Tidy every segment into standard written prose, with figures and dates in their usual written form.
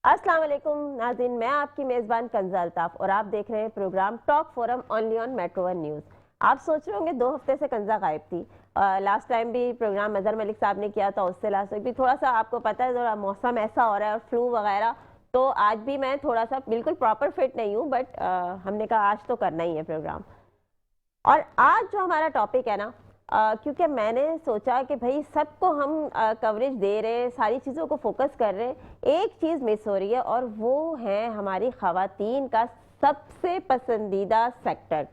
अस्सलाम वालेकुम नाज़रीन, मैं आपकी मेज़बान कंज़ा अल्ताफ़ और आप देख रहे हैं program talk forum only on Metro One News. आप सोच रहे होंगे 2 हफ्ते से कंज़ा गायब थी। लास्ट टाइम भी प्रोग्राम अज़हर मलिक साहब ने किया था, उससे लास्ट वीक भी थोड़ा सा आपको पता है थोड़ा मौसम ऐसा हो रहा है और फ्लू वगैरह, तो आज भी मैं थोड़ा सा बिल्कुल प्रॉपर फिट नहीं हूँ, बट हमने कहा आज तो करना ही है प्रोग्राम। और आज जो हमारा टॉपिक है ना, क्योंकि मैंने सोचा कि भाई सबको हम कवरेज दे रहे हैं, सारी चीज़ों को फोकस कर रहे हैं, एक चीज़ मिस हो रही है और वो है हमारी ख़वातीन का सबसे पसंदीदा सेक्टर,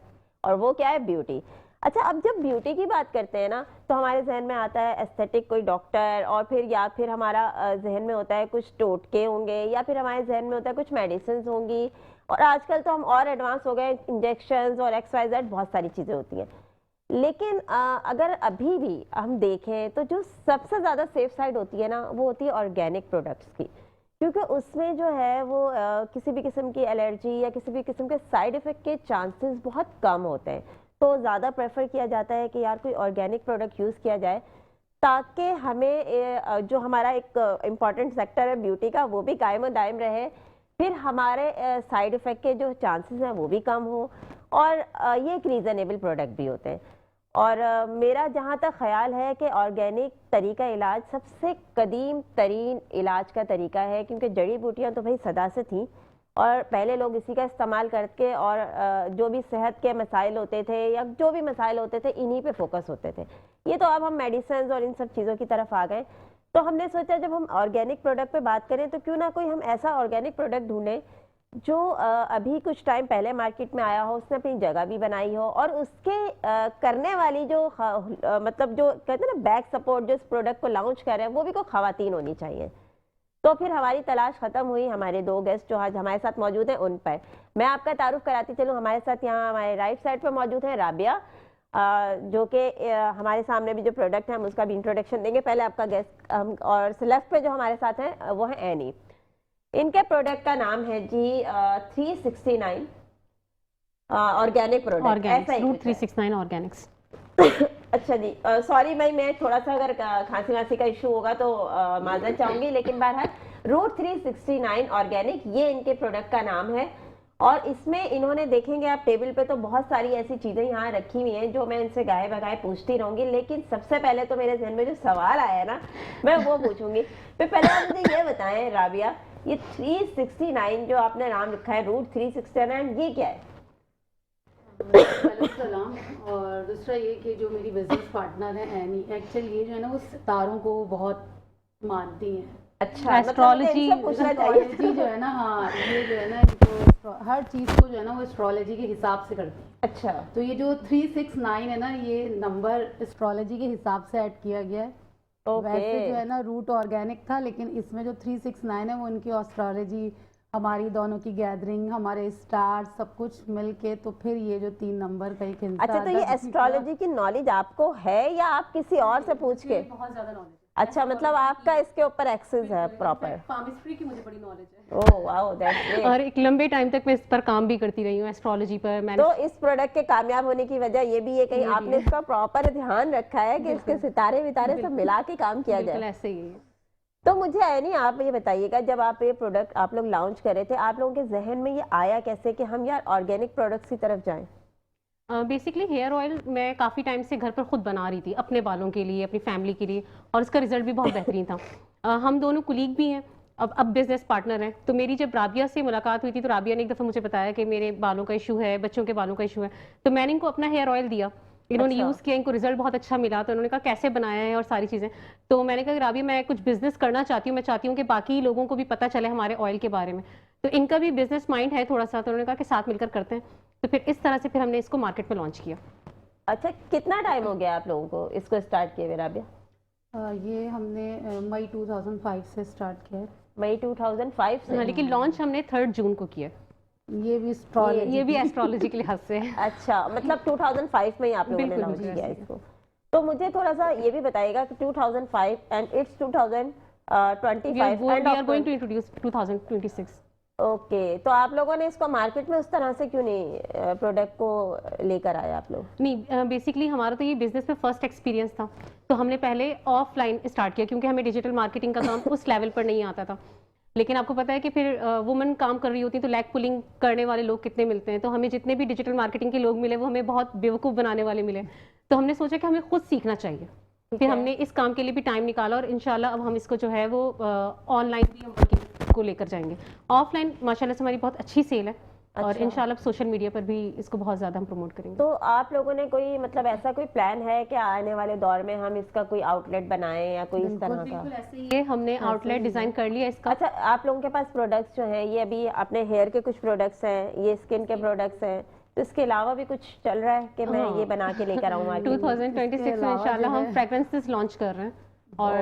और वो क्या है? ब्यूटी। अच्छा, अब जब ब्यूटी की बात करते हैं ना, तो हमारे जहन में आता है एस्थेटिक कोई डॉक्टर, और फिर या फिर हमारा जहन में होता है कुछ टोटके होंगे, या फिर हमारे जहन में होता है कुछ मेडिसिन होंगी, और आजकल तो हम और एडवांस हो गए, इंजेक्शंस और XYZ बहुत सारी चीज़ें होती हैं। लेकिन अगर अभी भी हम देखें तो जो सबसे ज़्यादा सेफ साइड होती है ना, वो होती है ऑर्गेनिक प्रोडक्ट्स की, क्योंकि उसमें जो है वो किसी भी किस्म की एलर्जी या किसी भी किस्म के साइड इफ़ेक्ट के चांसेस बहुत कम होते हैं। तो ज़्यादा प्रेफर किया जाता है कि यार कोई ऑर्गेनिक प्रोडक्ट यूज़ किया जाए, ताकि हमें जो हमारा एक इम्पॉर्टेंट सेक्टर है ब्यूटी का, वो भी कायम और दायम रहे, फिर हमारे साइड इफ़ेक्ट के जो चांसेस हैं वो भी कम हो, और ये एक रीज़नेबल प्रोडक्ट भी होते हैं। और मेरा जहाँ तक ख्याल है कि ऑर्गेनिक तरीका इलाज सबसे कदीम तरीन इलाज का तरीका है, क्योंकि जड़ी बूटियाँ तो भाई सदा से थी और पहले लोग इसी का इस्तेमाल करके, और जो भी सेहत के मसाइल होते थे या जो भी मसाइल होते थे इन्हीं पे फोकस होते थे। ये तो अब हम मेडिसिन और इन सब चीज़ों की तरफ आ गए, तो हमने सोचा जब हम ऑर्गेनिक प्रोडक्ट पे बात करें तो क्यों ना कोई हम ऐसा ऑर्गेनिक प्रोडक्ट ढूंढें जो अभी कुछ टाइम पहले मार्केट में आया हो, उसने अपनी जगह भी बनाई हो, और उसके करने वाली जो मतलब जो कहते हैं ना बैक सपोर्ट, जो इस प्रोडक्ट को लॉन्च कर रहे हैं वो भी कोई खवातीन होनी चाहिए। तो फिर हमारी तलाश खत्म हुई। हमारे 2 गेस्ट जो आज हमारे साथ मौजूद हैं उन पर मैं आपका तारुफ कराती चलूँ। हमारे साथ यहाँ हमारे राइट साइड पर मौजूद है राबिया, जो कि हमारे सामने भी जो प्रोडक्ट है हम उसका भी इंट्रोडक्शन देंगे। पहले आपका गेस्ट और लेफ्ट पे जो हमारे साथ है वो है एनी। इनके प्रोडक्ट का नाम है जी 369 ऑर्गेनिक प्रोडक्ट, ऐसा ही रूट कुछ है। 369 ऑर्गेनिक्स। अच्छा जी, सॉरी भाई, मैं थोड़ा सा अगर खांसी वासी का इशू होगा तो माजरत चाहूंगी, लेकिन बहरहाल रूट 369 ऑर्गेनिक ये इनके प्रोडक्ट का नाम है। और इसमें इन्होंने, देखेंगे आप टेबल पे तो बहुत सारी ऐसी चीजें यहाँ रखी हुई हैं जो मैं इनसे गाए बगाए पूछती रहूंगी, लेकिन सबसे पहले तो मेरे जहन में जो सवाल आया है ना, मैं वो पूछूंगी। फिर पहले आप मुझे ये बताएं राबिया, ये 369 जो आपने नाम रखा है रूट 369, ये क्या है? सलाम। और दूसरा ये कि जो मेरी बिजनेस पार्टनर है एनी, एक्चुअली ये जो है ना वो सितारों को बहुत मानती हैं। अच्छा, एस्ट्रोलॉजी पूछना चाहिए एस्ट्रोलॉजी जो है ना, हाँ ये जो है ना इनको हर चीज़ को जो है ना वो एस्ट्रोलॉजी के हिसाब से करती है। अच्छा, तो ये जो 369 है ना, ये नंबर एस्ट्रोलॉजी के हिसाब से ऐड किया गया है। वैसे जो है ना रूट ऑर्गेनिक था, लेकिन इसमें जो 369 है वो इनकी एस्ट्रोलॉजी, हमारी दोनों की गैदरिंग, हमारे स्टार सब कुछ मिलके, तो फिर ये जो 3 नंबर का एक हिस्सा। अच्छा, तो ये एस्ट्रोलॉजी की नॉलेज आपको है या आप किसी और से पूछ के? बहुत ज्यादा नॉलेज है। अच्छा, मतलब आपका इसके ऊपर एक्सेस है प्रॉपर? पामिस्ट्री की मुझे बड़ी नॉलेज है। Oh wow, that's great. और एक लंबे टाइम तक मैं इस पर काम भी करती रही हूँ, एस्ट्रोलॉजी पर। मैंने तो इस प्रोडक्ट के कामयाब होने की वजह ये भी है कहीं आपने इसका प्रॉपर ध्यान रखा है कि इसके सितारे वितारे सब मिला के काम किया बिल्कुल जाए? ऐसे ही है। तो मुझे है नहीं, आप ये बताइएगा, जब आप ये प्रोडक्ट आप लोग लॉन्च कर रहे थे, आप लोगों के जहन में ये आया कैसे कि हम यार ऑर्गेनिक प्रोडक्ट्स की तरफ जाएं? बेसिकली हेयर ऑयल मैं काफ़ी टाइम से घर पर खुद बना रही थी, अपने बालों के लिए, अपनी फैमिली के लिए, और उसका रिजल्ट भी बहुत बेहतरीन था। हम दोनों कुलीग भी हैं, अब बिजनेस पार्टनर हैं। तो मेरी जब राबिया से मुलाकात हुई थी तो राबिया ने एक दफ़ा मुझे बताया कि मेरे बालों का इशू है, बच्चों के बालों का इशू है। तो मैंने इनको अपना हेयर ऑयल दिया, इन्होंने अच्छा। यूज़ किया, इनको रिजल्ट बहुत अच्छा मिला। तो उन्होंने कहा कैसे बनाया है और सारी चीज़ें। तो मैंने कहा राबिया मैं कुछ बिजनेस करना चाहती हूँ, मैं चाहती हूँ कि बाकी लोगों को भी पता चले हमारे ऑयल के बारे में। तो इनका भी बिजनेस माइंड है थोड़ा सा, तो उन्होंने कहा कि साथ मिलकर करते हैं। तो फिर इस तरह से फिर हमने इसको मार्केट में लॉन्च किया। अच्छा, कितना टाइम हो गया आप लोगों को इसको स्टार्ट किए हुए राबिया? ये हमने मई 2005 से स्टार्ट किया है। मई 2005 से? हाँ, लेकिन लॉन्च हमने 3 जून को किया। ये भी एस्ट्रोलॉजी, ये भी एस्ट्रोलॉजी के लिहाज से है। अच्छा, मतलब 2005 में ही आप लोगों ने बिल्कुल, लॉन्च बिल्कुल किया ऐसे ही। इसको। तो मुझे थोड़ा सा ये भी बताइएगा कि 2005 and it's 2025 we and are going to introduce 2026। ओके, तो आप लोगों ने इसको मार्केट में उस तरह से क्यों नहीं प्रोडक्ट को लेकर आए आप लोग? नहीं, बेसिकली हमारा तो ये बिजनेस में फर्स्ट एक्सपीरियंस था, तो हमने पहले ऑफलाइन स्टार्ट किया, क्योंकि हमें डिजिटल मार्केटिंग का काम उस लेवल पर नहीं आता था। लेकिन आपको पता है कि फिर वुमन काम कर रही होती है तो लैग पुलिंग करने वाले लोग कितने मिलते हैं। तो हमें जितने भी डिजिटल मार्केटिंग के लोग मिले वो हमें बहुत बेवकूफ़ बनाने वाले मिले। तो हमने सोचा कि हमें खुद सीखना चाहिए, फिर हमने इस काम के लिए भी टाइम निकाला और इंशाल्लाह अब हम इसको जो है वो ऑनलाइन भी हम वर्किंग को लेकर जाएंगे। ऑफलाइन माशाल्लाह से हमारी बहुत अच्छी सेल है और इंशाल्लाह सोशल मीडिया पर भी इसको बहुत ज़्यादा हम प्रमोट करेंगे। तो आप लोगों ने कोई मतलब ऐसा कोई प्लान है कि आने वाले दौर में हम इसका कोई आउटलेट बनाएं या कोई इस तरह का? बिल्कुल ऐसे ही है, हमने आउटलेट डिज़ाइन कर लिया इसका। अच्छा, आप लोगों के पास प्रोडक्ट्स जो हैं ये अभी अपने हेयर के कुछ प्रोडक्ट्स हैं, ये स्किन के प्रोडक्ट्स हैं, तो इसके अलावा भी कुछ चल रहा है कि मैं ये बना के लेकर आऊँ आगे? 2026 में इंशाल्लाह हम फ्रेग्रेंसेस लॉन्च कर रहे हैं और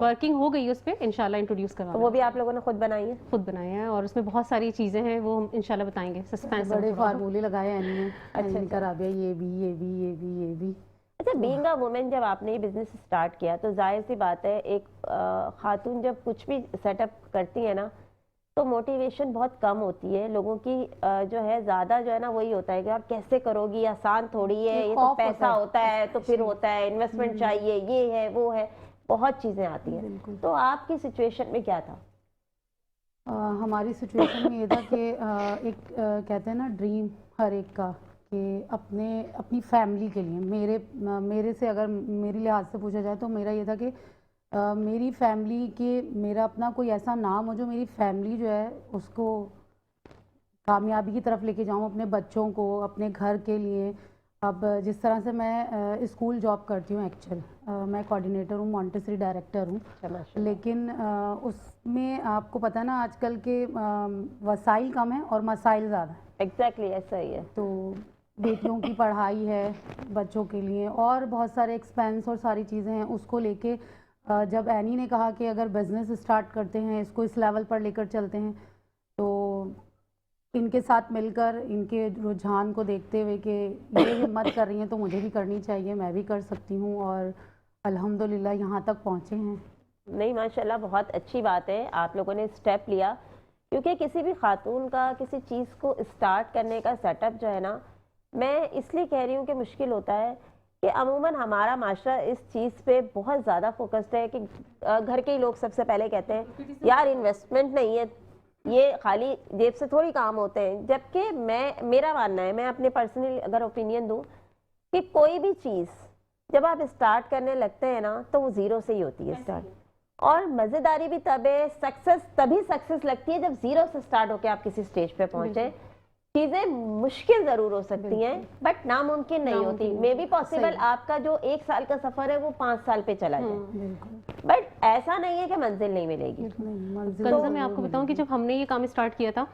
वर्किंग हो गई उस पे, इंशाल्लाह इंट्रोड्यूस करवा। तो वो भी आप लोगों ने खुद बनाई है? खुद बनाए हैं और उसमें बहुत सारी चीज़ें हैं वो हम इंशाल्लाह बताएंगे। सस्पेंस बड़े फार्मूले लगाए हैं अच्छा राबिया, ये भी। अच्छा, बीइंग अ वुमेन जब आपने ये बिजनेस स्टार्ट किया तो जाहिर सी बात है एक खातून जब कुछ भी सेटअप करती है ना तो मोटिवेशन बहुत कम होती है लोगों की, जो है ज़्यादा जो है ना वही होता है कि और कैसे करोगी, आसान थोड़ी है, ये तो पैसा होता है तो फिर होता है, इन्वेस्टमेंट चाहिए, ये है वो है, बहुत चीज़ें आती हैं। तो आपकी सिचुएशन में क्या था? हमारी सिचुएशन में ये था कि एक कहते हैं ना ड्रीम हर एक का कि अपनी फैमिली के लिए मेरे से अगर मेरे लिहाज से पूछा जाए तो मेरा ये था कि मेरी फैमिली के मेरा अपना कोई ऐसा नाम हो जो मेरी फैमिली जो है उसको कामयाबी की तरफ लेके जाऊं, अपने बच्चों को, अपने घर के लिए। अब जिस तरह से मैं स्कूल जॉब करती हूँ, एक्चुअल मैं कोऑर्डिनेटर हूँ, मॉन्टेसरी डायरेक्टर हूँ, लेकिन उसमें आपको पता है ना आजकल के वसाइल कम है और मसाइल ज़्यादा है। एग्जैक्टली ऐसा ही है। तो बेटियों की पढ़ाई है बच्चों के लिए और बहुत सारे एक्सपेंस और सारी चीज़ें हैं, उसको लेके जब एनी ने कहा कि अगर बिज़नेस स्टार्ट करते हैं, इसको इस लेवल पर लेकर चलते हैं, तो इनके साथ मिलकर इनके रुझान को देखते हुए कि ये हिम्मत कर रही हैं तो मुझे भी करनी चाहिए, मैं भी कर सकती हूँ और अल्हम्दुलिल्लाह यहाँ तक पहुँचे हैं। नहीं, माशाल्लाह बहुत अच्छी बात है आप लोगों ने स्टेप लिया, क्योंकि किसी भी खातून का किसी चीज़ को स्टार्ट करने का सेटअप जो है ना, मैं इसलिए कह रही हूँ कि मुश्किल होता है कि अमूमन हमारा माशरा इस चीज़ पे बहुत ज़्यादा फोकस्ड है कि घर के ही लोग सबसे पहले कहते हैं यार इन्वेस्टमेंट नहीं है, ये खाली जेब से थोड़ी काम होते हैं। जबकि मेरा मानना है, मैं अपने पर्सनल अगर ओपिनियन दूं कि कोई भी चीज़ जब आप स्टार्ट करने लगते हैं ना तो वो ज़ीरो से ही होती है स्टार्ट, और मज़ेदारी भी तभी सक्सेस लगती है जब ज़ीरो से स्टार्ट होकर आप किसी स्टेज पे पहुंचे। चीजें मुश्किल जरूर हो सकती हैं बट नामुमकिन नहीं होती। मे बी पॉसिबल आपका जो 1 साल का सफर है वो 5 साल पे चला जाए, बट ऐसा नहीं है कि मंजिल नहीं मिलेगी। कंज़ा मैं आपको बताऊं कि जब हमने ये काम स्टार्ट किया था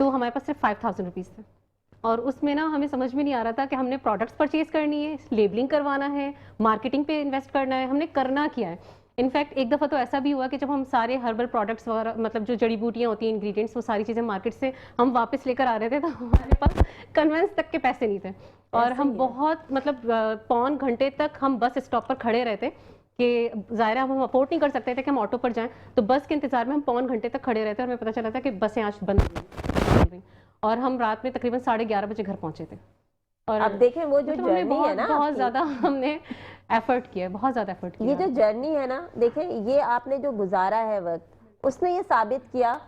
तो हमारे पास सिर्फ 5000 रुपीज़ थे और उसमें ना हमें समझ में नहीं आ रहा था कि हमने प्रोडक्ट्स परचेज करनी है, लेबलिंग करवाना है, मार्केटिंग पे इन्वेस्ट करना है, हमने करना क्या है। इनफैक्ट एक दफ़ा तो ऐसा भी हुआ कि जब हम सारे हर्बल प्रोडक्ट्स वगैरह मतलब जो जड़ी बूटियाँ होती हैं, इंग्रेडिएंट्स, वो सारी चीज़ें मार्केट से हम वापस लेकर आ रहे थे तो हमारे पास कन्वेंस तक के पैसे नहीं थे और हम बहुत मतलब पौन घंटे तक हम बस स्टॉप पर खड़े रहते कि ज़ाहिर हम अफोर्ड नहीं कर सकते थे कि हम ऑटो पर जाएं, तो बस के इंतजार में हम पौन घंटे तक खड़े रहते और हमें पता चला था कि बसें आज बंद हो गई और हम रात में तकरीबन 11:30 बजे घर पहुँचे थे। और अब देखें वो जो जर्नी है ना, बहुत ज़्यादा हमने एफर्ट किया है, बहुत ज़्यादा एफर्ट किया। ये जो जर्नी है ना, देखें ये आपने जो गुजारा है वक्त, उसने ये साबित किया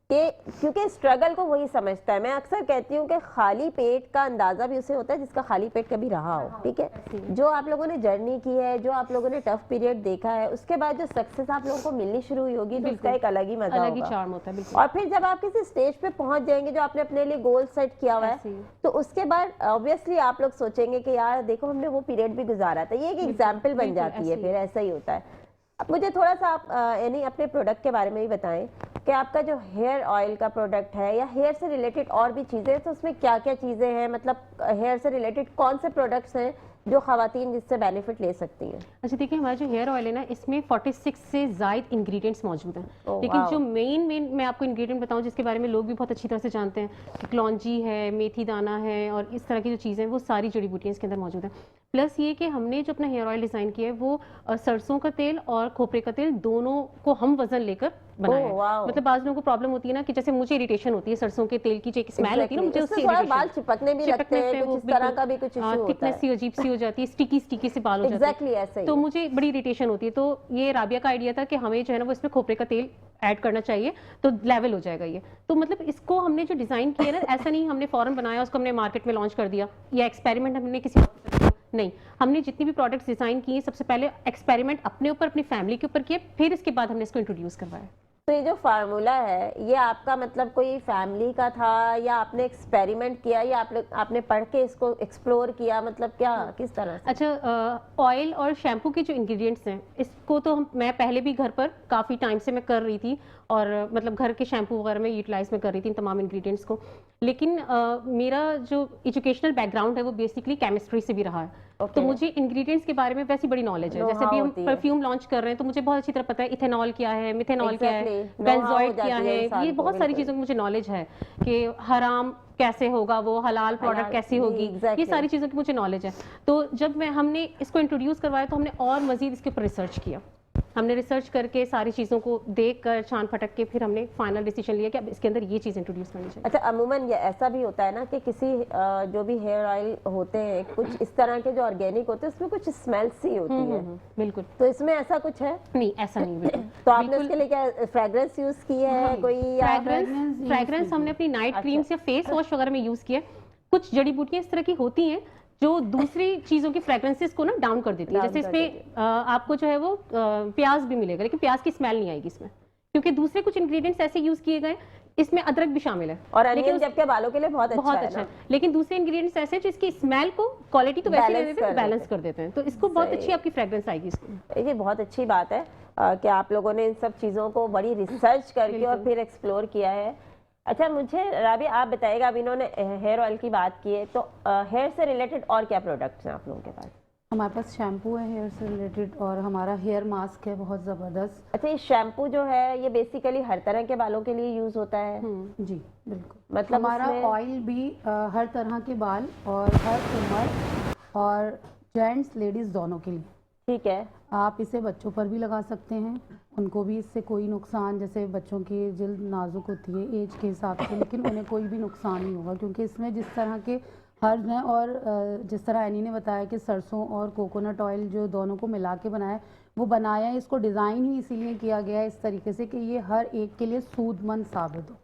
कि क्योंकि स्ट्रगल को वही समझता है। मैं अक्सर कहती हूँ कि खाली पेट का अंदाज़ा भी उसे होता है जिसका खाली पेट कभी रहा हो। ठीक है, जो आप लोगों ने जर्नी की है, जो आप लोगों ने टफ पीरियड देखा है, उसके बाद जो सक्सेस आप लोगों को मिलनी शुरू हुई होगी तो उसका एक अलग ही मजा होगा, अलग ही चार्म होता है बिल्कुल। और फिर जब आप किसी स्टेज पे पहुंच जाएंगे जो आपने अपने लिए गोल सेट किया हुआ है, तो उसके बाद ऑब्वियसली आप लोग सोचेंगे कि यार देखो हमने वो पीरियड भी गुजारा था। ये एक एग्जाम्पल बन जाती है, फिर ऐसा ही होता है। अब मुझे थोड़ा सा आप यानी अपने प्रोडक्ट के बारे में भी बताएं कि आपका जो हेयर ऑयल का प्रोडक्ट है या हेयर से रिलेटेड और भी चीज़ें, तो उसमें क्या क्या चीज़ें हैं, मतलब हेयर से रिलेटेड कौन से प्रोडक्ट्स हैं जो ख़वातीन जिससे बेनिफिट ले सकती हैं? अच्छा देखिए, हमारा जो हेयर ऑयल है ना, इसमें 46 से ज़ायद इंग्रेडिएंट्स मौजूद हैं, लेकिन जो मेन मैं आपको इंग्रेडिएंट बताऊं जिसके बारे में लोग भी बहुत अच्छी तरह से जानते हैं कि कलौंजी है, मेथी दाना है और इस तरह की जो चीज़ें हैं वो सारी जड़ी बूटियाँ इसके अंदर मौजूद हैं। प्लस ये कि हमने जो अपना हेयर ऑयल डिज़ाइन किया है वो सरसों का तेल और खोपरे का तेल दोनों को हम वजन लेकर बनाया है। मतलब बाज़ लोगों को प्रॉब्लम होती है ना कि जैसे मुझे इरिटेशन होती है सरसों के तेल की जो एक स्मेल होती है ना, मुझे उससे बाल चिपकने भी लगते हैं, कुछ इस तरह का भी कुछ इशू होता है, थिकनेस सी अजीब सी हो जाती है, स्टिकी से बाल हो जाते हैं। एग्जैक्टली ऐसे ही। तो मुझे बड़ी इरिटेशन होती है, तो ये राबिया का आइडिया था कि हमें जो है ना वो इसमें खोपरे का तेल ऐड करना चाहिए तो लेवल हो जाएगा ये। तो मतलब इसको हमने जो डिज़ाइन किया ना, ऐसा नहीं हमने फौरन बनाया उसको हमने मार्केट में लॉन्च कर दिया या एक्सपेरिमेंट हमने किसी और के साथ किया, नहीं। हमने जितनी भी प्रोडक्ट्स डिज़ाइन किए सबसे पहले एक्सपेरिमेंट अपने ऊपर अपनी फैमिली के ऊपर किए, फिर इसके बाद हमने इसको इंट्रोड्यूस करवाया। तो ये जो फार्मूला है ये आपका मतलब कोई फैमिली का था या आपने एक्सपेरिमेंट किया या आपने पढ़ के इसको एक्सप्लोर किया, मतलब क्या किस तरह से? अच्छा, ऑयल और शैम्पू के जो इंग्रेडिएंट्स हैं इसको तो मैं पहले भी घर पर काफ़ी टाइम से मैं कर रही थी और मतलब घर के शैम्पू वगैरह में यूटिलाइज में कर रही थी इन तमाम इंग्रेडिएंट्स को, लेकिन मेरा जो एजुकेशनल बैकग्राउंड है वो बेसिकली केमिस्ट्री से भी रहा है। तो मुझे इंग्रेडिएंट्स के बारे में वैसी बड़ी नॉलेज है। जैसे भी हम परफ्यूम लॉन्च कर रहे हैं तो मुझे बहुत अच्छी तरह पता है इथेनॉल क्या है, मिथेनॉल क्या है, बेंजोइड क्या है, ये बहुत सारी चीज़ों की मुझे नॉलेज है कि हराम कैसे होगा, वो हलाल प्रोडक्ट कैसी होगी, ये सारी चीज़ों की मुझे नॉलेज है। तो जब हमने इसको इंट्रोड्यूस करवाया तो हमने और मजीद इसके ऊपर रिसर्च किया। हमने रिसर्च करके सारी चीज़ों को देख कर छान फटक के फिर हमने फाइनल डिसीजन लिया कि अब इसके अंदर ये चीज़ इंट्रोड्यूस करनी चाहिए। अच्छा, अमूमन ये ऐसा भी होता है ना कि किसी जो भी हेयर ऑयल होते हैं कुछ इस तरह के जो ऑर्गेनिक होते हैं उसमें कुछ स्मेल सी होती है। बिल्कुल। तो इसमें ऐसा कुछ है? नहीं, ऐसा नहीं बिल्कुल। तो आपने उसके लिए क्या फ्रेग्रेंस यूज की है कोई? फ्रेग्रेंस हमने अपनी नाइट क्रीम्स या फेस वॉश वगैरह में यूज किया। कुछ जड़ी बूटियां इस तरह की होती हैं जो दूसरी चीजों की फ्रेग्रेंसेस को ना डाउन कर देती है। जैसे इसमें आपको जो है वो प्याज भी मिलेगा, लेकिन प्याज की स्मेल नहीं आएगी इसमें, क्योंकि दूसरे कुछ इंग्रेडिएंट्स ऐसे यूज किए गए। इसमें अदरक भी शामिल है और अनियन जबकि बालों के लिए बहुत अच्छा है। लेकिन दूसरे इंग्रेडिएंट्स ऐसे हैं जो इसकी स्मेल को, क्वालिटी तो वैसे दे देते हैं, बैलेंस कर देते हैं। तो इसको बहुत अच्छी आपकी फ्रेग्रेंस आएगी इसको। ये बहुत अच्छी बात है कि आप लोगों ने इन सब चीज़ों को बड़ी रिसर्च करके और फिर एक्सप्लोर किया है। अच्छा, मुझे राबी आप बताइएगा, अब इन्होंने हेयर ऑयल की बात की है तो हेयर से रिलेटेड और क्या प्रोडक्ट्स हैं आप लोगों के पास? हमारे पास शैम्पू है हेयर से रिलेटेड और हमारा हेयर मास्क है बहुत ज़बरदस्त। अच्छा, ये शैम्पू जो है ये बेसिकली हर तरह के बालों के लिए यूज होता है? जी बिल्कुल। मतलब हमारा ऑयल भी हर तरह के बाल और हर उम्र और जेंट्स लेडीज़ दोनों के लिए। ठीक है। आप इसे बच्चों पर भी लगा सकते हैं, उनको भी इससे कोई नुकसान, जैसे बच्चों की जिल्द नाजुक होती है एज के हिसाब से, लेकिन उन्हें कोई भी नुकसान नहीं होगा क्योंकि इसमें जिस तरह के हर्ब हैं और जिस तरह एनी ने बताया कि सरसों और कोकोनट ऑयल जो दोनों को मिला के बनाया वो बनाया है, इसको डिज़ाइन ही इसीलिए किया गया है इस तरीके से कि ये हर एक के लिए सूदमंद साबित हो।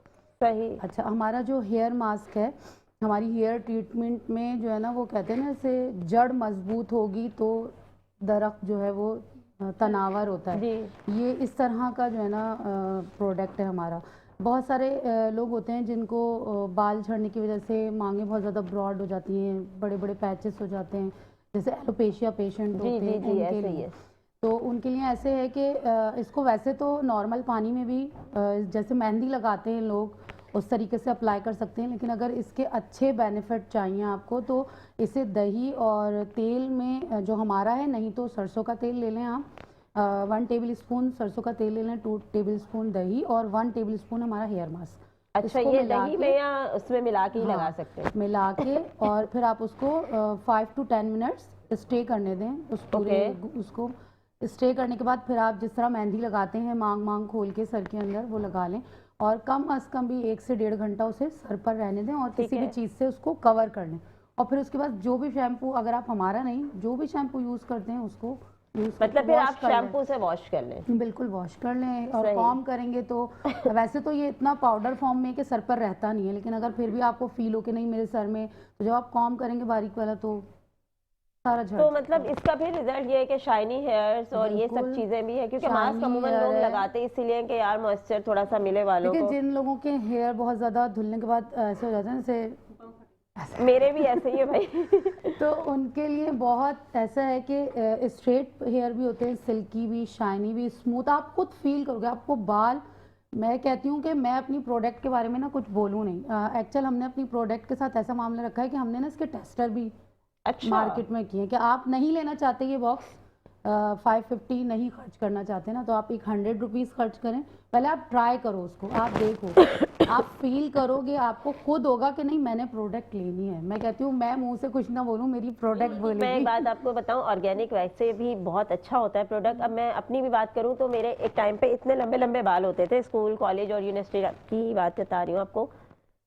सही। अच्छा, हमारा जो हेयर मास्क है, हमारी हेयर ट्रीटमेंट में जो है ना वो कहते हैं ना जैसे जड़ मजबूत होगी तो दरख्त जो है वो तनावर होता है, ये इस तरह का जो है ना प्रोडक्ट है हमारा। बहुत सारे लोग होते हैं जिनको बाल झड़ने की वजह से मांगे बहुत ज़्यादा ब्रॉड हो जाती हैं, बड़े बड़े पैचेस हो जाते हैं, जैसे एलोपेशिया पेशेंट होते हैं उनके लिए। तो उनके लिए ऐसे है कि इसको वैसे तो नॉर्मल पानी में भी जैसे मेहंदी लगाते हैं लोग उस तरीके से अप्लाई कर सकते हैं, लेकिन अगर इसके अच्छे बेनिफिट चाहिए आपको तो इसे दही और तेल में जो हमारा है, नहीं तो सरसों का तेल ले लें आप, 1 टेबल स्पून सरसों का तेल ले लें, 2 टेबल स्पून दही और 1 टेबल स्पून हमारा हेयर मास्क। अच्छा, ये दही में या उसमें मिला के ही लगा सकते हैं? मिला के और फिर आप उसको 5 to 10 मिनट्स स्टे करने दें उस पूरे उसको। स्टे करने के बाद फिर आप जिस तरह मेहंदी लगाते हैं मांग खोल के सर के अंदर, वो लगा लें और कम अज़ कम भी 1 से 1.5 घंटा उसे सर पर रहने दें और किसी भी चीज़ से उसको कवर कर लें। और फिर उसके बाद जो भी शैम्पू, अगर आप हमारा नहीं जो भी शैम्पू यूज़ करते हैं उसको मतलब फिर आप शैम्पू से वॉश कर लें? बिल्कुल वॉश कर लें। और कॉम करेंगे तो वैसे तो ये इतना पाउडर फॉर्म में कि सर पर रहता नहीं है, लेकिन अगर फिर भी आपको फील हो कि नहीं मेरे सर में, तो जब आप कॉम करेंगे बारीक वाला तो सारा झड़। तो मतलब इसका फिर रिजल्ट ये है कि शाइनी हेयर्स और ये सब चीजें भी है, क्योंकि मास्क अमूमन लोग लगाते हैं इसीलिए कि यार मॉइस्चर थोड़ा सा मिले वालों को। जिन लोगों के हेयर बहुत ज्यादा धुलने के बाद ऐसे हो जाते हैं, जैसे मेरे भी ऐसे ही है भाई तो उनके लिए बहुत ऐसा है कि स्ट्रेट हेयर भी होते हैं, सिल्की भी, शाइनी भी, स्मूथ। आप खुद फील करोगे आपको बाल। मैं कहती हूँ कि मैं अपनी प्रोडक्ट के बारे में ना कुछ बोलूँ नहीं। एक्चुअल हमने अपनी प्रोडक्ट के साथ ऐसा मामला रखा है कि हमने ना इसके टेस्टर भी मार्केट में किए कि आप नहीं लेना चाहते ये बॉक्स 550 नहीं खर्च करना चाहते ना, तो आप एक 100 रुपीज़ खर्च करें, पहले आप ट्राई करो उसको, आप देखो आप फील करोगे, आपको खुद होगा कि नहीं मैंने प्रोडक्ट लेनी है। मैं कहती हूँ मैं मुंह से कुछ ना बोलूँ, मेरी प्रोडक्ट बोलेगी। मैं एक बात आपको बताऊँ, ऑर्गेनिक वैसे भी बहुत अच्छा होता है प्रोडक्ट। अब मैं अपनी भी बात करूँ तो मेरे एक टाइम पे इतने लंबे लंबे बाल होते थे, स्कूल कॉलेज और यूनिवर्सिटी की बात बता रही हूँ आपको।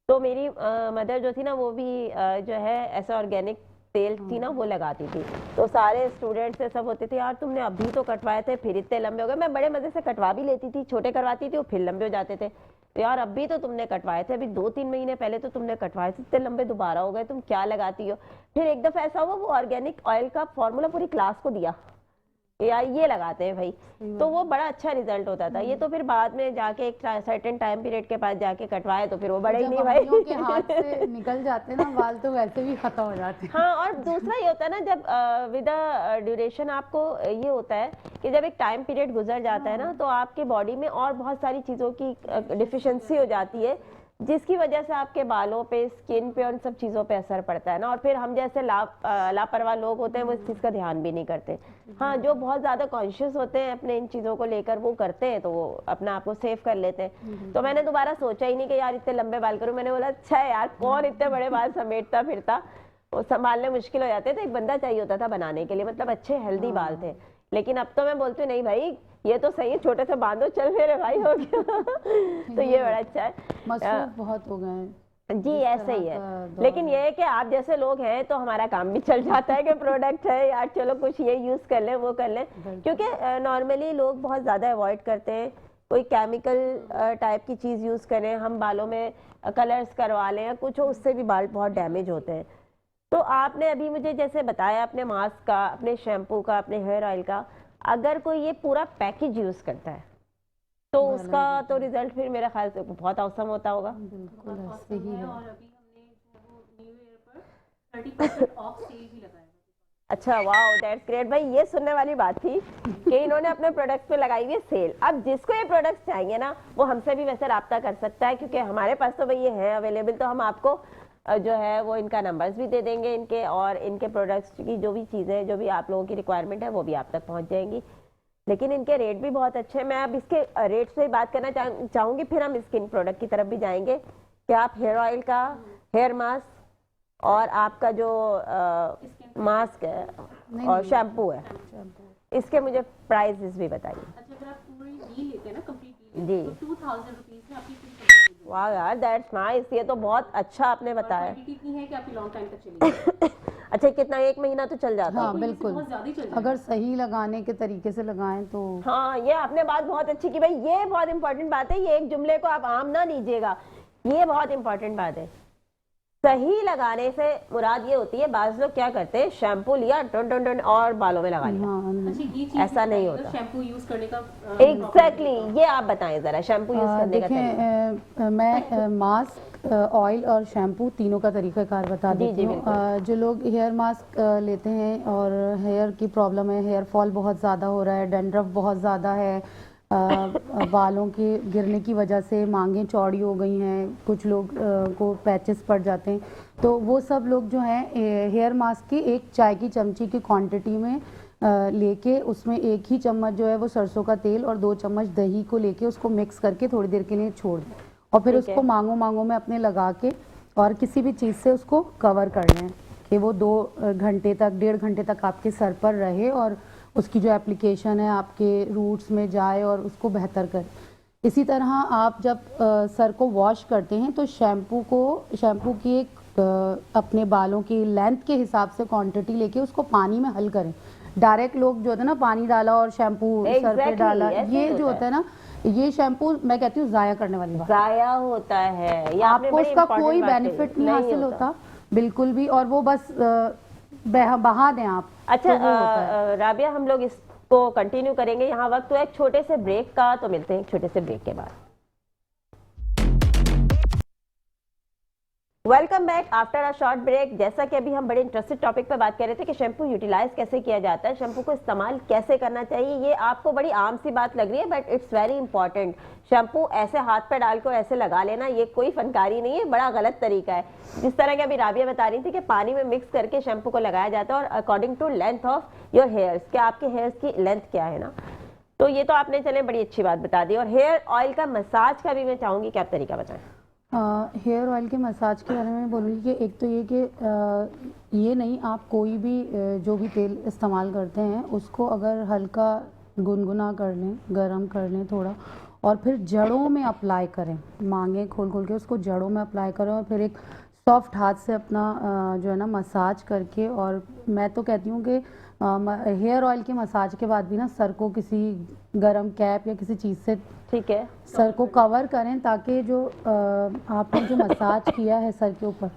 तो मेरी मदर जो थी ना वो भी जो है ऐसा ऑर्गेनिक तेल थी ना वो लगाती थी। तो सारे स्टूडेंट्स से सब होते थे यार तुमने अभी तो कटवाए थे फिर इतने लंबे हो गए। मैं बड़े मजे से कटवा भी लेती थी, छोटे करवाती थी वो फिर लंबे हो जाते थे। तो यार अभी तो तुमने कटवाए थे, अभी 2-3 महीने पहले तो तुमने कटवाए थे, इतने लंबे दोबारा हो गए, तुम क्या लगाती हो। फिर एक दफा ऐसा हुआ वो ऑर्गेनिक ऑयल का फॉर्मूला पूरी क्लास को दिया, यार ये लगाते हैं भाई, तो वो बड़ा अच्छा रिजल्ट होता था। ये तो फिर बाद में जाके एक सर्टेन टाइम पीरियड के बाद जाके कटवाए तो फिर वो बड़ा ही नहीं भाई। जब के हाथ से निकल जाते ना बाल तो वैसे भी खत्म हो जाते हैं। हाँ, और दूसरा ये होता है ना जब विद ड्यूरेशन आपको ये होता है कि जब एक टाइम पीरियड गुजर जाता है ना तो आपके बॉडी में और बहुत सारी चीज़ों की डिफिशियंसी हो जाती है, जिसकी वजह से आपके बालों पे, स्किन पे, उन सब चीज़ों पे असर पड़ता है ना। और फिर हम जैसे लापरवाह लोग होते हैं वो इस चीज़ का ध्यान भी नहीं करते। हाँ, जो बहुत ज़्यादा कॉन्शियस होते हैं अपने इन चीज़ों को लेकर वो करते हैं तो वो अपना आप को सेव कर लेते हैं। तो मैंने दोबारा सोचा ही नहीं कि यार इतने लंबे बाल करूँ। मैंने बोला अच्छा है यार, कौन इतने बड़े बाल समेटता फिरता, वो संभालने मुश्किल हो जाते थे। एक बंदा चाहिए होता था बनाने के लिए, मतलब अच्छे हेल्दी बाल थे। लेकिन अब तो मैं बोलती हूँ नहीं भाई ये तो सही है, छोटे से बांधो, चल मेरे भाई हो गया। तो ये बड़ा अच्छा है। मसरूफ बहुत हो गए हैं जी ऐसे ही है। लेकिन ये है कि आप जैसे लोग हैं तो हमारा काम भी चल जाता है कि प्रोडक्ट है यार चलो कुछ ये यूज कर लें वो कर लें, क्योंकि नॉर्मली लोग बहुत ज़्यादा अवॉइड करते हैं कोई केमिकल टाइप की चीज़ यूज़ करें, हम बालों में कलर्स करवा लें या कुछ हो, उससे भी बाल बहुत डैमेज होते हैं। तो आपने अभी मुझे जैसे बताया अपने मास्क का, अपने शैम्पू का, अपने हेयर ऑयल का, अगर कोई ये पूरा पैकेज यूज़ करता है तो उसका तो रिजल्ट फिर मेरे ख्याल से बहुत औसम होता होगा। बिल्कुल ऐसे ही है। और अभी हमने जो वो न्यू ईयर पर 30% ऑफ सेल भी लगाया। अच्छा वाओ, दैट्स ग्रेट। भाई ये सुनने वाली बात थी कि इन्होंने अपने प्रोडक्ट्स पे लगाई हुई है सेल। अब जिसको ये प्रोडक्ट्स चाहिए ना वो हमसे भी वैसे रब्ता कर सकता है, क्योंकि हमारे पास तो भाई ये है अवेलेबल। तो हम आपको जो है वो इनका नंबर्स भी दे देंगे इनके, और इनके प्रोडक्ट्स की जो भी चीज़ें जो भी आप लोगों की रिक्वायरमेंट है वो भी आप तक पहुँच जाएंगी। लेकिन इनके रेट भी बहुत अच्छे हैं। मैं अब इसके रेट से ही बात करना चाहूँगी, फिर हम स्किन प्रोडक्ट की तरफ भी जाएंगे कि आप हेयर ऑयल का, हेयर मास्क और आपका जो मास्क है और शैम्पू है, इसके मुझे प्राइसेस भी बताइए। अच्छा, अगर आप पूरी डील लेते हैं ना कंप्लीट जी, तो 2000 रुपीज में आपकी पूरी वाह यार दैट्स नाइस, ये तो बहुत अच्छा आपने बताया। क्वांटिटी इतनी है कि आपकी लॉन्ग टाइम तक चलेगी। अच्छा कितना, 1 महीना तो चल जाता है? हाँ बिल्कुल, बहुत ज्यादा ही चल जाएगा। अगर सही लगाने के तरीके से लगाएं तो। हाँ, ये आपने बात बहुत अच्छी की भाई, ये बहुत इंपॉर्टेंट बात है। ये एक जुमले को आप आम ना लीजिएगा, ये बहुत इंपॉर्टेंट बात है। सही लगाने से मुराद ये होती है, बाज लोग क्या करते हैं शैम्पू लिया टन टन टन और बालों में लगा लिया। हाँ, अच्छा, ये चीज़ ऐसा नहीं होता। शैम्पू यूज करने का एग्जैक्टली ये आप बताएं जरा, शैम्पू यूज करने का तरीका। देखें मैं मास्क, ऑयल और शैम्पू तीनों का तरीकाकार बता देती हूँ। जो लोग हेयर मास्क लेते हैं और हेयर की प्रॉब्लम है, हेयर फॉल बहुत ज़्यादा हो रहा है, डैंड्रफ बहुत ज़्यादा है, बालों के गिरने की वजह से मांगें चौड़ी हो गई हैं, कुछ लोग को पैचेस पड़ जाते हैं, तो वो सब लोग जो हैं हेयर मास्क की 1 चाय की चमची की क्वांटिटी में लेके उसमें 1 ही चम्मच जो है वो सरसों का तेल और 2 चम्मच दही को लेके उसको मिक्स करके थोड़ी देर के लिए छोड़ दें, और फिर उसको मांगों में अपने लगा के और किसी भी चीज़ से उसको कवर कर लें कि वो 2 घंटे तक, 1.5 घंटे तक आपके सर पर रहे और उसकी जो एप्लीकेशन है आपके रूट्स में जाए और उसको बेहतर करे। इसी तरह आप जब सर को वॉश करते हैं तो शैम्पू की एक अपने बालों की लेंथ के हिसाब से क्वांटिटी लेके उसको पानी में हल करें। डायरेक्ट लोग जो होता है ना, पानी डाला और शैम्पू सर पे डाला, ये जो होता है ना, ये शैम्पू मैं कहती हूँ जाया करने वाली बात, जाया होता है, ये आपको उसका कोई बेनिफिट नहीं हासिल होता बिल्कुल भी, और वो बस बहा दें आप। अच्छा तो राबिया, हम लोग इसको कंटिन्यू करेंगे, यहाँ वक्त है एक छोटे से ब्रेक का, तो मिलते हैं एक छोटे से ब्रेक के बाद। Welcome back after a short break. जैसा कि अभी हम बड़े इंटरेस्टेड टॉपिक पे बात कर रहे थे कि शैम्पू यूटिलाइज कैसे किया जाता है, शैम्पू को इस्तेमाल कैसे करना चाहिए। ये आपको बड़ी आम सी बात लग रही है but it's very important. Shampoo ऐसे हाथ पे डाल कर ऐसे लगा लेना ये कोई फनकारी नहीं है, बड़ा गलत तरीका है। जिस तरह की अभी राबिया बता रही थी कि पानी में मिक्स करके शैम्पू को लगाया जाता है और according to length of your hairs, कि आपके हेयर्स की लेंथ क्या है ना, तो ये तो आपने चले बड़ी अच्छी बात बता दी। और हेयर ऑयल का मसाज का भी मैं चाहूँगी कि आप तरीका बताएं। हेयर ऑयल के मसाज के बारे में बोलूँगी कि एक तो ये कि ये नहीं, आप कोई भी जो भी तेल इस्तेमाल करते हैं उसको अगर हल्का गुनगुना कर लें, गरम कर लें थोड़ा, और फिर जड़ों में अप्लाई करें, मांगे खोल खोल के उसको जड़ों में अप्लाई करें और फिर एक सॉफ्ट हाथ से अपना जो है ना मसाज करके, और मैं तो कहती हूँ कि हेयर ऑयल के मसाज के बाद भी ना सर को किसी गरम कैप या किसी चीज़ से ठीक है, सर को कवर करें, ताकि जो आपने जो मसाज किया है सर के ऊपर,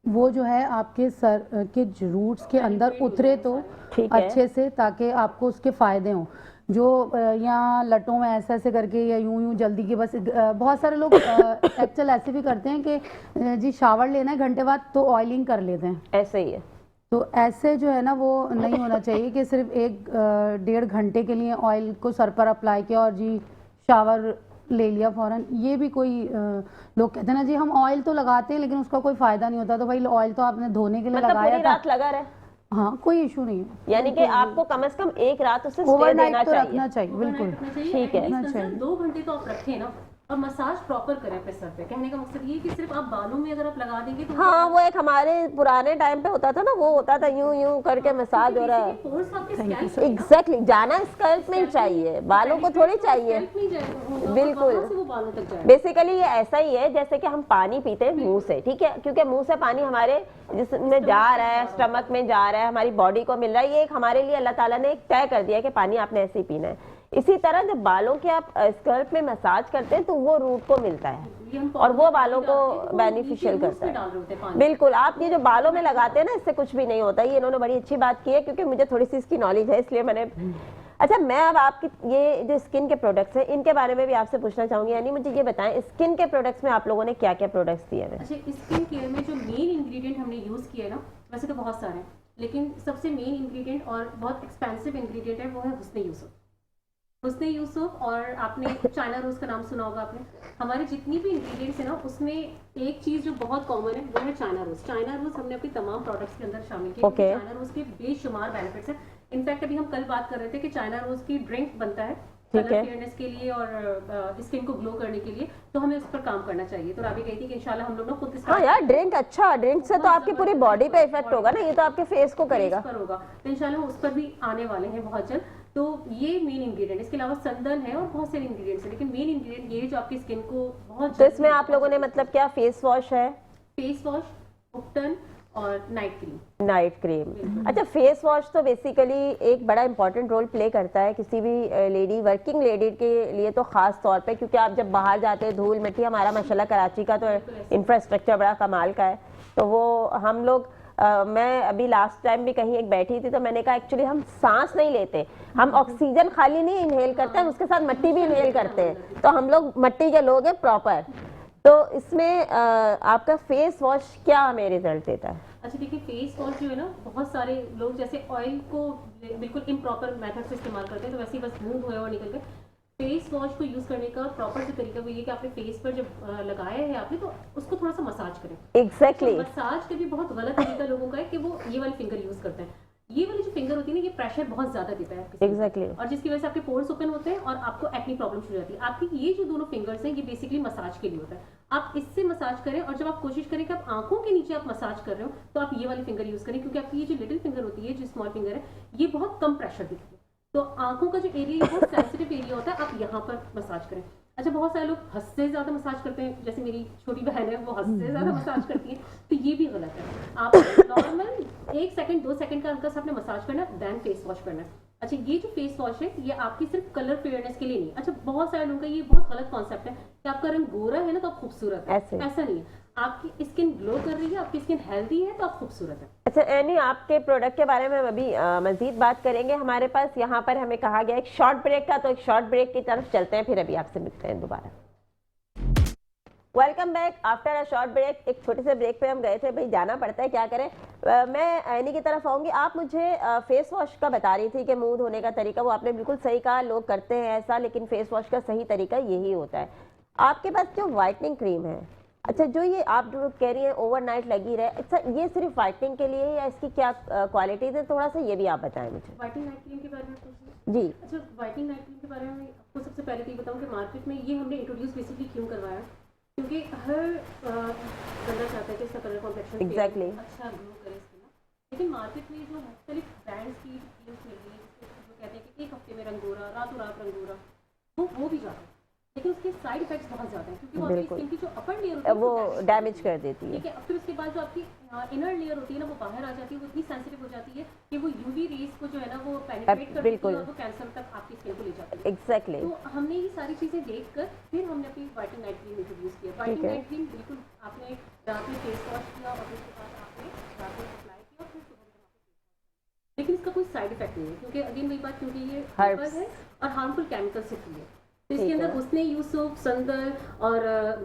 वो जो है आपके सर के रूट्स के अंदर उतरे तो ठीक है। अच्छे से, ताकि आपको उसके फ़ायदे हों। जो यहाँ लटों में ऐसे ऐसे करके या यूं यूं जल्दी के बस बहुत सारे लोग एक्चुअल ऐसे भी करते हैं कि जी शावर लेना है घंटे बाद तो ऑयलिंग कर लेते हैं। ऐसे ही है। तो ऐसे जो है ना वो नहीं होना चाहिए कि सिर्फ 1-1.5 घंटे के लिए ऑयल को सर पर अप्लाई किया और जी शावर ले लिया फ़ौरन। ये भी कोई लोग कहते हैं ना जी हम ऑयल तो लगाते हैं लेकिन उसका कोई फ़ायदा नहीं होता। तो भाई ऑयल तो आपने धोने के लिए मतलब लगाया पूरी था, रात लगा रहे, हाँ कोई इशू नहीं है। यानी कि आपको कम से कम एक रात उससे स्टे देना ओवरनाइट तो चाहिए। रखना चाहिए, बिल्कुल। ठीक है। रखना चाहिए। 2 घंटे तो आप रखें ना, और मसाज प्रॉपर करें अपने सर पे। कहने का मकसद ये कि सिर्फ आप बालों में अगर आप लगा देंगे तो हाँ, वो एक हमारे पुराने टाइम पे होता था ना, वो होता था यूं यूं करके मसाज हो रहा है। पोर्स आपके स्कैल्प एग्जैक्टली, जाना स्कल्प में ही चाहिए, बालों को थोड़ी चाहिए। में जाएगा, बिल्कुल। वहाँ से वो बालों तक जाएगा। बेसिकली ये ऐसा ही है जैसे कि हम पानी पीते हैं मुंह से, ठीक है, क्योंकि मुंह से पानी हमारे जिसमें जा रहा है, स्टमक में जा रहा है, हमारी बॉडी को मिल रहा है। ये एक हमारे लिए अल्लाह ताला ने एक तय कर दिया है कि पानी आपने ऐसे ही पीना है। इसी तरह जब बालों के आप स्कल्प में मसाज करते हैं तो वो रूट को मिलता है और वो बालों को बेनिफिशियल करता है। बिल्कुल, आप ये जो बालों में लगाते हैं ना, इससे कुछ भी नहीं होता। ये इन्होंने बड़ी अच्छी बात की है, क्योंकि मुझे थोड़ी सी इसकी नॉलेज है, इसलिए मैंने। अच्छा, मैं अब आपकी ये जो स्किन के प्रोडक्ट्स हैं इनके बारे में भी आपसे पूछना चाहूंगी। यानी मुझे ये बताएं, स्किन के प्रोडक्ट्स में आप लोगों ने क्या क्या प्रोडक्ट्स दिए हैं? अच्छा, स्किन केयर में जो मेन इंग्रेडिएंट हमने यूज़ किया है ना, वैसे तो बहुत सारे हैं, लेकिन सबसे मेन इंग्रेडिएंट और बहुत एक्सपेंसिव इंग्रेडिएंट है वो है हुस्न यूसुफ। हुस्न यूसुफ, और आपने चाइना रोज़ का नाम सुना होगा आपने। हमारे जितनी भी इंग्रेडिएंट्स है ना, उसमें एक चीज़ जो बहुत कॉमन है वो है चाइना रोज़। चाइना रोज़ हमने अपनी तमाम प्रोडक्ट्स के अंदर शामिल किया, क्योंकि चाइना रोज़ के बेशुमार बेनिफिट्स हैं। इनफैक्ट अभी हम कल बात कर रहे थे कि चाइना रोज़ की ड्रिंक बनता है कलर फेयरनेस के लिए और स्किन को ग्लो करने के लिए, तो हमें उस पर काम करना चाहिए। तो राबी कहती है कि इंशाल्लाह हम लोग ना खुद। हाँ यार, ड्रिंक अच्छा, ड्रिंक से तो आपकी पूरी बॉडी पे इफेक्ट होगा ना, ये तो आपके फेस को करेगा। पर होगा तो इंशाल्लाह उस पर भी आने वाले हैं बहुत जल्द। तो ये मेन इंग्रेडिएंट, इसके अलावा संदन है और बहुत सारे इंग्रेडिएंट्स हैं, लेकिन मेन इंग्रेडिएंट ये है जो आपकी स्किन को बहुत। तो इसमें आप लोगों ने मतलब क्या, फेस वॉश है, फेस वॉश, उपटन और नाइट क्रीम। Night cream. अच्छा, फेस वॉश तो बेसिकली एक बड़ा इंपॉर्टेंट रोल प्ले करता है किसी भी लेडी, वर्किंग लेडी के लिए तो खास तौर पे, क्योंकि आप जब बाहर जाते हैं, धूल मिट्टी, हमारा माशाल्लाह कराची का तो इंफ्रास्ट्रक्चर बड़ा कमाल का है, तो वो हम लोग मैं अभी लास्ट टाइम भी कहीं एक बैठी थी तो मैंने कहा एक्चुअली हम सांस नहीं लेते, हम ऑक्सीजन खाली नहीं इनहेल करते हैं, उसके साथ मट्टी भी इनहेल करते हैं, तो हम लोग मट्टी के लोग हैं प्रॉपर। तो इसमें आपका फेस वॉश क्या हमें रिजल्ट देता है? अच्छा देखिए, फेस वॉश जो है ना, बहुत सारे लोग जैसे ऑयल को बिल्कुल इम्प्रॉपर मेथड से इस्तेमाल करते हैं, तो वैसे ही बस मुंह धोया और निकल गए। फेस वॉश को यूज़ करने का प्रॉपर जो तरीका वो ये कि आपने फेस पर जब लगाया है आपने, तो उसको थोड़ा सा मसाज करें। एग्जैक्टली। मसाज का भी बहुत गलत तरीका लोगों का है कि वो ये वाली फिंगर यूज़ करते हैं। ये वाली जो फिंगर होती है ना, ये प्रेशर बहुत ज्यादा देता है एग्जैक्टली, और जिसकी वजह से आपके पोर्स ओपन होते हैं और आपको एक्ने प्रॉब्लम शुरू हो जाती है। आपकी ये जो दोनों फिंगर्स हैं, ये बेसिकली मसाज के लिए होता है। आप इससे मसाज करें, और जब आप कोशिश करें कि आप आंखों के नीचे आप मसाज कर रहे हो, तो आप ये वाली फिंगर यूज करें, क्योंकि आपकी ये जो लिटिल फिंगर होती है, जो स्मॉल फिंगर है, ये बहुत कम प्रेशर देती है। तो आंखों का जो एरिया, बहुत सेंसिटिव एरिया होता है, आप यहाँ पर मसाज करें। अच्छा, बहुत सारे लोग हद से ज्यादा मसाज करते हैं, जैसे मेरी छोटी बहन है, वो हद से ज्यादा मसाज करती है, तो ये भी गलत है। आप नॉर्मल 1 सेकंड 2 सेकंड का अंतर से आपने मसाज करना, देन फेस वॉश करना है। अच्छा, ये जो फेस वॉश है, ये आपकी सिर्फ कलर फेयरनेस के लिए नहीं। अच्छा, बहुत सारे लोगों का ये बहुत गलत कॉन्सेप्ट है कि आपका रंग गोरा है ना तो आप खूबसूरत है। ऐसा नहीं है, आपकी स्किन ग्लो कर रही है, आपकी स्किन हेल्दी है तो आप खूबसूरत है। अच्छा एनी, आपके प्रोडक्ट के बारे में अभी मजीद बात करेंगे। हमारे पास यहाँ पर हमें कहा गया एक शॉर्ट ब्रेक का, तो एक शॉर्ट ब्रेक की तरफ चलते हैं, फिर अभी आपसे मिलते हैं दोबारा। Welcome back after a short break. एक छोटे से ब्रेक पे हम गए थे, भाई जाना पड़ता है, क्या करें। मैं एनी की तरफ आऊँगी। आप मुझे फेस वॉश का बता रही थी कि मुंह धोने का तरीका, वो आपने बिल्कुल सही कहा, लोग करते हैं ऐसा, लेकिन फेस वॉश का सही तरीका यही होता है। आपके पास जो वाइटनिंग क्रीम है, अच्छा जो ये आप जो कह रही हैं ओवरनाइट लगी रहे, अच्छा ये सिर्फ वाइटनिंग के लिए या इसकी क्या क्वालिटीज है, थोड़ा सा ये भी आप बताएं मुझे। वाइटनिंग नाइट क्रीम के बारे में पूछिए जी। अच्छा, वाइटनिंग नाइट क्रीम के बारे में आपको सबसे पहले तो ये बताऊं कि मार्केट में ये हमने इंट्रोड्यूस बेसिकली क्यों करवाया, क्योंकि हर बंदा चाहता है कि इसका कलर कॉम्प्लेक्शन एग्जैक्टली अच्छा ग्लो करे स्किन, लेकिन मार्केट में जो मुख्तलिफ ब्रांड्स की क्रीम्स मिल रही है, जो कहते हैं कि एक हफ्ते में रंग गोरा, रातों रात रंग गोरा, वो भी जाता है। लेकिन उसके साइड इफेक्ट्स बहुत ज्यादा हैं क्योंकि वो आपकी बिल्कुल। स्किन की जो अपर लेयर होती है वो उसको डैमेज कर देती है। ठीक है। अब फिर उसके बाद जो आपकी इनर लेयर होती है ना वो बाहर आ जाती है, वो इतनी सेंसिटिव हो जाती है कि वो यूवी रेज को जो है ना वो पेनिट्रेट कर देती बिल्कुल। है और वो कैंसर तक आपकी स्किन को ले जाती है। एग्जैक्टली। तो हमने ये सारी चीजें देखकर फिर हमने अपनी वाइटनिंग नाइट क्रीम इंट्रोड्यूस किया। ठीक वाइटनिंग है। नाइट क्रीम बिल्कुल आपने रात में फेस वॉश किया और उसके बाद आपने रात में अप्लाई किया और फिर सुबह में आपने face wash किया। लेकिन इसका कोई साइड इफेक्ट नहीं है क्योंकि अगेन वही बात, क्योंकि ये Herbs। हर्बल है और हार्मफुल केमिकल से फ्री है। तो इसके ठीक अंदर है। उसने यूसुफ, संदल और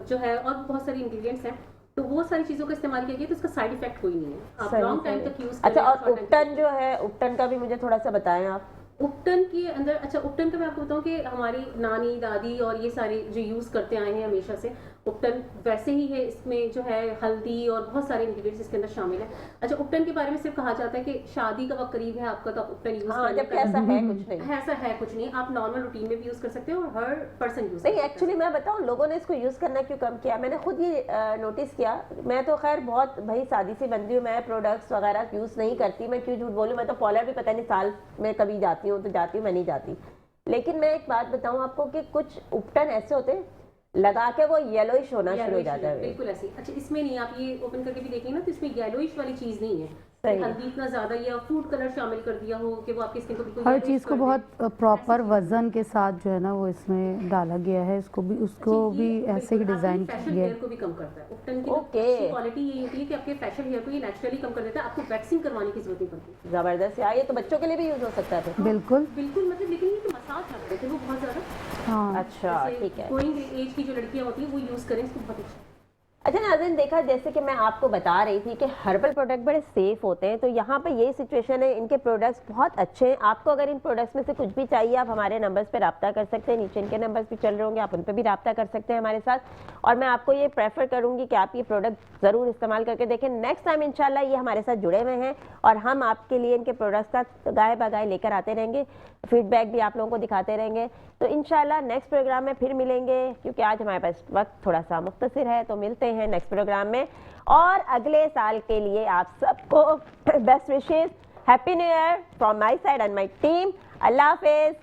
जो है और बहुत सारी इंग्रेडिएंट्स हैं, तो वो सारी चीजों का इस्तेमाल किया गया तो इसका साइड इफेक्ट कोई नहीं है। आप सही, लॉन्ग टाइम सही। तक यूज अच्छा, और उपटन जो है, उपटन का भी मुझे थोड़ा सा बताएं आप। उपटन के अंदर, अच्छा उपटन का मैं आपको बताऊं कि हमारी नानी दादी और ये सारे जो यूज करते आए हैं हमेशा से, उपटन वैसे ही है। इसमें जो है हल्दी और बहुत सारे इंग्रेडिएंट्स इसके अंदर शामिल है। अच्छा, उपटन के बारे में सिर्फ कहा जाता है कि शादी का वक्त करीब है आपका तो आप उपटन यूज हाँ, जबकि ऐसा है कुछ नहीं। ऐसा है कुछ नहीं, आप नॉर्मल रूटीन में भी यूज कर सकते हो और हर पर्सन यूज नहीं, एक्चुअली मैं बताऊं लोगों ने इसको यूज करना क्यों कम किया, मैंने खुद ये नोटिस किया। मैं तो खैर बहुत भाई सादी सी बंदी हूँ, मैं प्रोडक्ट्स वगैरह यूज नहीं करती, मैं क्यों झूठ बोलूं। मैं तो पार्लर भी पता नहीं साल में कभी जाती हूँ तो जाती हूँ, मैं नहीं जाती। लेकिन मैं एक बात बताऊं आपको कि कुछ उपटन ऐसे होते हैं लगा के वो येलोइश होना शुरू हो जाता है। बिल्कुल ऐसे ही। अच्छा, इसमें नहीं, आप ये ओपन करके भी देखेंगे ना तो इसमें येलोइश वाली चीज नहीं है। सही। हल्दी इतना ज्यादा या फूड कलर शामिल कर दिया हो कि वो आपकी स्किन को बिल्कुल हर yellowish चीज़ को कर दे। बहुत प्रॉपर वजन के साथ जो है ना वो इसमें डाला गया है, इसको भी उसको अच्छा, भी ये ऐसे ही बिल्कुल डिजाइन आपकी किया facial गया hair है। को भी कम करता है। उपटन की ओके। क्वालिटी ये होती है कि आपके फेशियल हेयर को ये नेचुरली कम कर देता है, आपको वैक्सिंग करवाने की जरूरत नहीं पड़ती। जबरदस्त यार, ये तो बच्चों के लिए भी यूज हो सकता है फिर। बिल्कुल। बिल्कुल, मतलब लेकिन ये तो मसाज करते थे वो बहुत ज्यादा। हाँ, अच्छा, ठीक है। गोइंग एज की जो लड़कियां होती हैं वो यूज करें, इसको बहुत अच्छा है। अच्छा नाज़रीन, देखा जैसे कि मैं आपको बता रही थी कि हर्बल प्रोडक्ट बड़े सेफ होते हैं, तो यहाँ पे यही सिचुएशन है। इनके प्रोडक्ट्स बहुत अच्छे हैं। आपको अगर इन प्रोडक्ट्स में से कुछ भी चाहिए आप हमारे नंबर्स पे रब्ता कर सकते हैं, नीचे इनके नंबर्स भी चल रहे होंगे, आप उन पे भी रब्ता कर सकते हैं हमारे साथ। और मैं आपको ये प्रेफर करूँगी कि आप ये प्रोडक्ट ज़रूर इस्तेमाल करके देखें। नेक्स्ट टाइम इंशाल्लाह ये हमारे साथ जुड़े हुए हैं और हम आपके लिए इनके प्रोडक्ट्स का गाय बगाए लेकर आते रहेंगे, फीडबैक भी आप लोगों को दिखाते रहेंगे। तो इंशाल्लाह नेक्स्ट प्रोग्राम में फिर मिलेंगे, क्योंकि आज हमारे पास वक्त थोड़ा सा मुख्तसर है। तो मिलते हैं नेक्स्ट प्रोग्राम में, और अगले साल के लिए आप सबको best wishes, happy new year from my side and my team. Allah Hafiz.